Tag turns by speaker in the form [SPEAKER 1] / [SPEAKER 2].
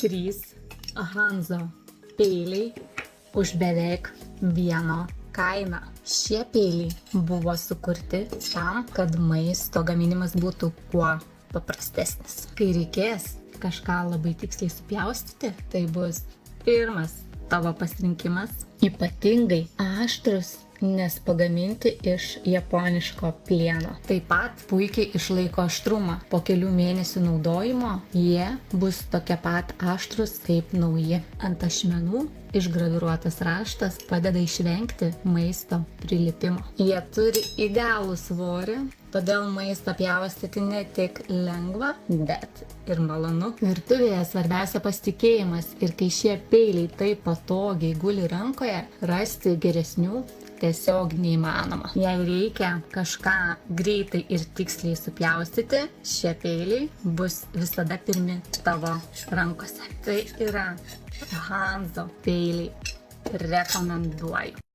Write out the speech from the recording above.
[SPEAKER 1] 3 Hanzo peiliai už beveik 1 kainą. Šie peiliai buvo sukurti tam, kad maisto gaminimas būtų kuo paprastesnis. Kai reikės kažką labai tiksliai supjaustyti, tai bus pirmas tavo pasirinkimas. Ypatingai aštrus, nes pagaminti iš japoniško plieno. Taip pat puikiai išlaiko aštrumą. Po kelių mėnesių naudojimo jie bus tokie pat aštrus kaip nauji. Ant ašmenų išgraviruotas raštas padeda išvengti maisto prilipimo. Jie turi idealų svorį, todėl maistą pjaustyti ne tik lengva, bet ir malonu. Virtuvėje svarbiausia pasitikėjimas, ir kai šie peiliai taip patogiai guli rankoje, rasti geresnių tiesiog neįmanoma. Jei reikia kažką greitai ir tiksliai supjaustyti, šie peiliai bus visada pirmi tavo rankose. Tai yra Hanzo peiliai. Rekomenduoju.